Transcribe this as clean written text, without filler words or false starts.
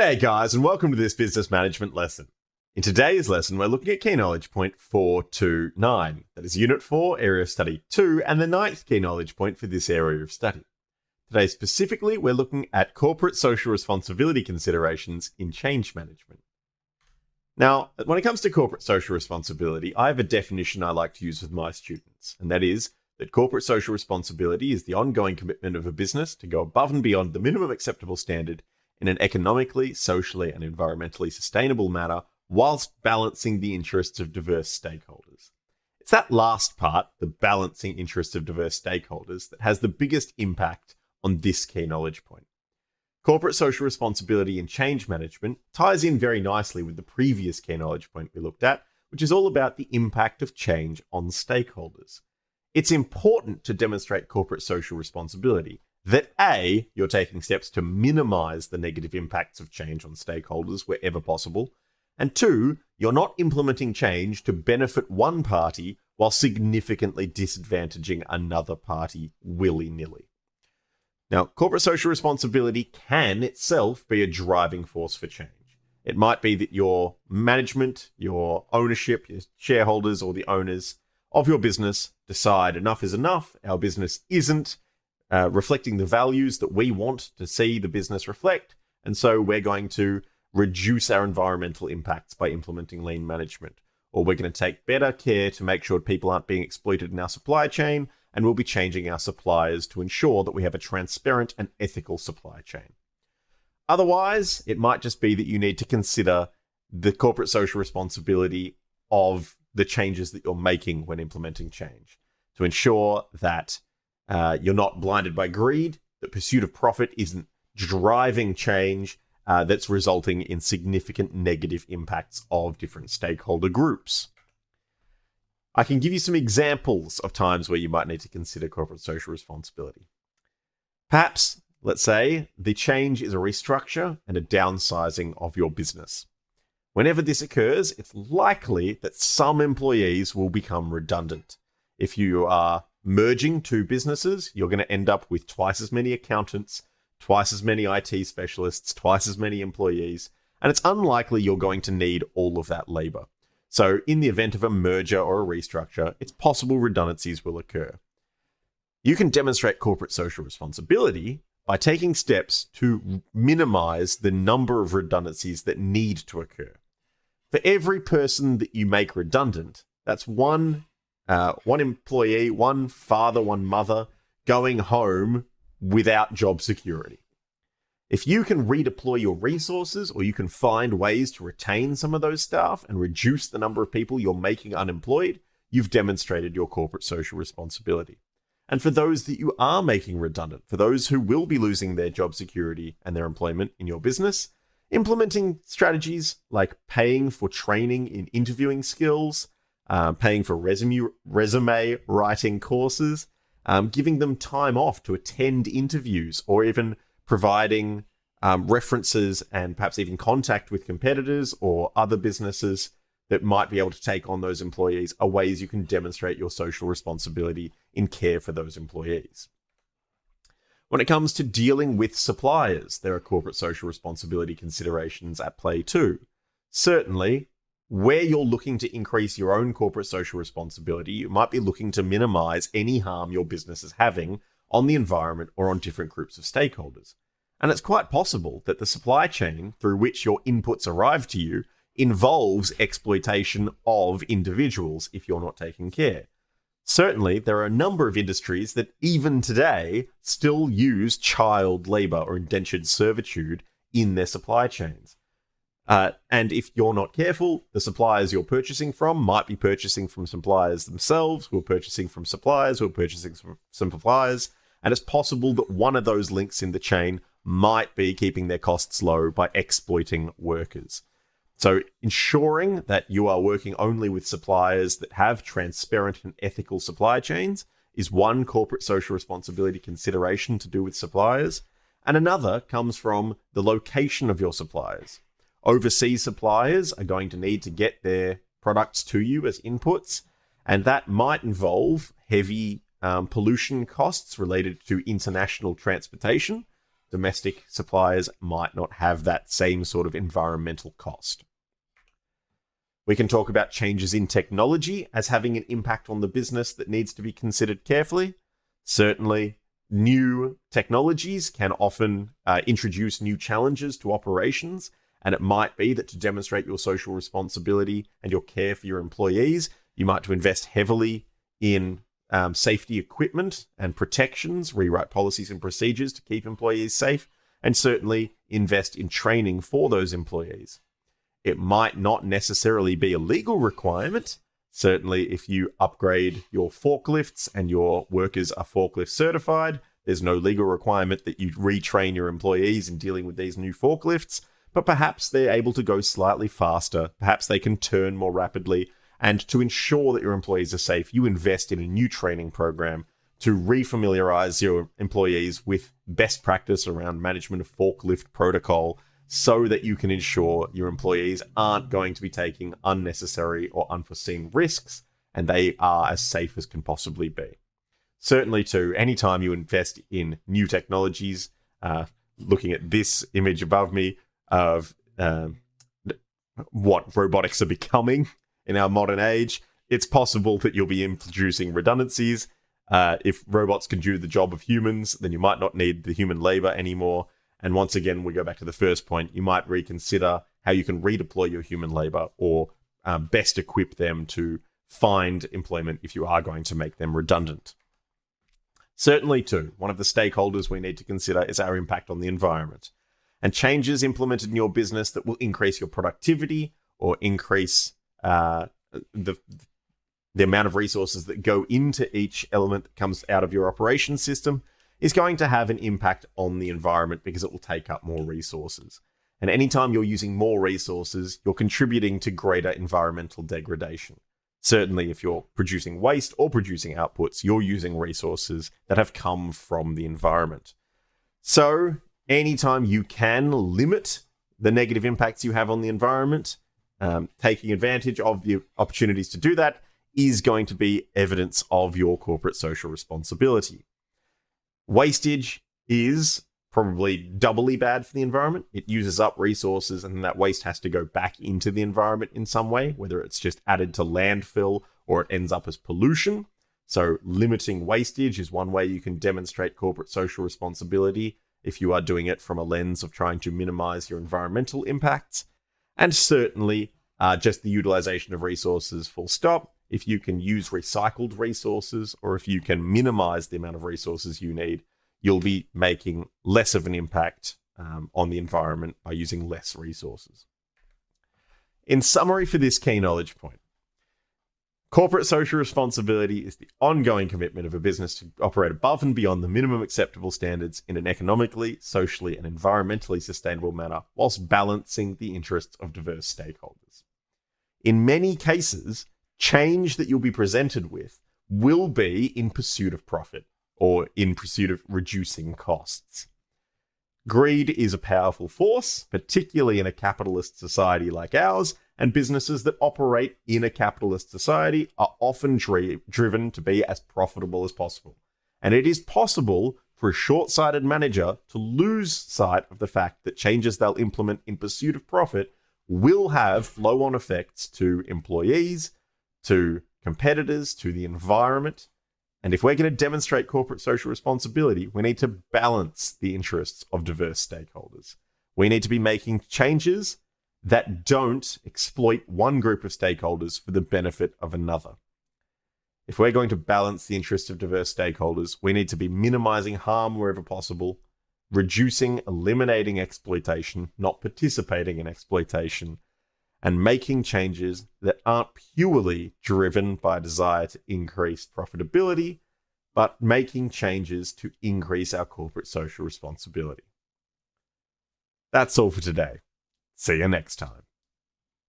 G'day guys, and welcome to this business management lesson. In today's lesson, we're looking at key knowledge point 429. That is unit 4, area of study 2, and the 9th key knowledge point for this area of study. Today specifically, we're looking at corporate social responsibility considerations in change management. Now, when it comes to corporate social responsibility, I have a definition I like to use with my students, and that is that corporate social responsibility is the ongoing commitment of a business to go above and beyond the minimum acceptable standard in an economically, socially, and environmentally sustainable manner whilst balancing the interests of diverse stakeholders. It's that last part, the balancing interests of diverse stakeholders, that has the biggest impact on this key knowledge point. Corporate social responsibility in change management ties in very nicely with the previous key knowledge point we looked at, which is all about the impact of change on stakeholders. It's important to demonstrate corporate social responsibility that A, you're taking steps to minimize the negative impacts of change on stakeholders wherever possible, and 2, you're not implementing change to benefit one party while significantly disadvantaging another party willy-nilly. Now, corporate social responsibility can itself be a driving force for change. It might be that your management, your ownership, your shareholders, or the owners of your business decide enough is enough, our business isn't reflecting the values that we want to see the business reflect, and so we're going to reduce our environmental impacts by implementing lean management, or we're going to take better care to make sure people aren't being exploited in our supply chain, and we'll be changing our suppliers to ensure that we have a transparent and ethical supply chain. Otherwise, it might just be that you need to consider the corporate social responsibility of the changes that you're making when implementing change to ensure that you're not blinded by greed, that pursuit of profit isn't driving change that's resulting in significant negative impacts of different stakeholder groups. I can give you some examples of times where you might need to consider corporate social responsibility. Perhaps, let's say, the change is a restructure and a downsizing of your business. Whenever this occurs, it's likely that some employees will become redundant. If you are merging two businesses, you're going to end up with twice as many accountants, twice as many IT specialists, twice as many employees, and it's unlikely you're going to need all of that labor. So in the event of a merger or a restructure, it's possible redundancies will occur. You can demonstrate corporate social responsibility by taking steps to minimize the number of redundancies that need to occur. For every person that you make redundant, that's one employee, one father, one mother going home without job security. If you can redeploy your resources, or you can find ways to retain some of those staff and reduce the number of people you're making unemployed, you've demonstrated your corporate social responsibility. And for those that you are making redundant, for those who will be losing their job security and their employment in your business, implementing strategies like paying for training in interviewing skills, paying for resume writing courses, giving them time off to attend interviews, or even providing references and perhaps even contact with competitors or other businesses that might be able to take on those employees are ways you can demonstrate your social responsibility in care for those employees. When it comes to dealing with suppliers, there are corporate social responsibility considerations at play too. Certainly, where you're looking to increase your own corporate social responsibility, you might be looking to minimize any harm your business is having on the environment or on different groups of stakeholders. And it's quite possible that the supply chain through which your inputs arrive to you involves exploitation of individuals if you're not taking care. Certainly, there are a number of industries that even today still use child labor or indentured servitude in their supply chains. And if you're not careful, the suppliers you're purchasing from might be purchasing from suppliers themselves, who are purchasing from suppliers, who are purchasing from suppliers, and it's possible that one of those links in the chain might be keeping their costs low by exploiting workers. So ensuring that you are working only with suppliers that have transparent and ethical supply chains is one corporate social responsibility consideration to do with suppliers, and another comes from the location of your suppliers. Overseas suppliers are going to need to get their products to you as inputs, and that might involve heavy pollution costs related to international transportation. domestic suppliers might not have that same sort of environmental cost. We can talk about changes in technology as having an impact on the business that needs to be considered carefully. Certainly, new technologies can often introduce new challenges to operations, and it might be that to demonstrate your social responsibility and your care for your employees, you might to invest heavily in safety equipment and protections, rewrite policies and procedures to keep employees safe, and certainly invest in training for those employees. It might not necessarily be a legal requirement. Certainly, if you upgrade your forklifts and your workers are forklift certified, there's no legal requirement that you retrain your employees in dealing with these new forklifts, but perhaps they're able to go slightly faster. Perhaps they can turn more rapidly. And to ensure that your employees are safe, you invest in a new training program to refamiliarize your employees with best practice around management of forklift protocol so that you can ensure your employees aren't going to be taking unnecessary or unforeseen risks and they are as safe as can possibly be. Certainly, too, anytime you invest in new technologies, looking at this image above me of what robotics are becoming in our modern age, it's possible that you'll be introducing redundancies. If robots can do the job of humans, then you might not need the human labor anymore. And once again, we go back to the first point, you might reconsider how you can redeploy your human labor or best equip them to find employment if you are going to make them redundant. Certainly, too, one of the stakeholders we need to consider is our impact on the environment. And changes implemented in your business that will increase your productivity or increase the amount of resources that go into each element that comes out of your operation system is going to have an impact on the environment because it will take up more resources. And anytime you're using more resources, you're contributing to greater environmental degradation. Certainly, if you're producing waste or producing outputs, you're using resources that have come from the environment. So, anytime you can limit the negative impacts you have on the environment, taking advantage of the opportunities to do that is going to be evidence of your corporate social responsibility. Wastage is probably doubly bad for the environment. It uses up resources and that waste has to go back into the environment in some way, whether it's just added to landfill or it ends up as pollution. So limiting wastage is one way you can demonstrate corporate social responsibility if you are doing it from a lens of trying to minimize your environmental impacts. And certainly just the utilization of resources full stop. If you can use recycled resources or if you can minimize the amount of resources you need, you'll be making less of an impact on the environment by using less resources. In summary for this key knowledge point, corporate social responsibility is the ongoing commitment of a business to operate above and beyond the minimum acceptable standards in an economically, socially, and environmentally sustainable manner, whilst balancing the interests of diverse stakeholders. In many cases, change that you'll be presented with will be in pursuit of profit or in pursuit of reducing costs. Greed is a powerful force, particularly in a capitalist society like ours, and businesses that operate in a capitalist society are often driven to be as profitable as possible. And it is possible for a short-sighted manager to lose sight of the fact that changes they'll implement in pursuit of profit will have flow-on effects to employees, to competitors, to the environment. And if we're going to demonstrate corporate social responsibility, we need to balance the interests of diverse stakeholders. We need to be making changes that don't exploit one group of stakeholders for the benefit of another. If we're going to balance the interests of diverse stakeholders, we need to be minimizing harm wherever possible, eliminating exploitation, not participating in exploitation, and making changes that aren't purely driven by a desire to increase profitability, but making changes to increase our corporate social responsibility. That's all for today. See you next time.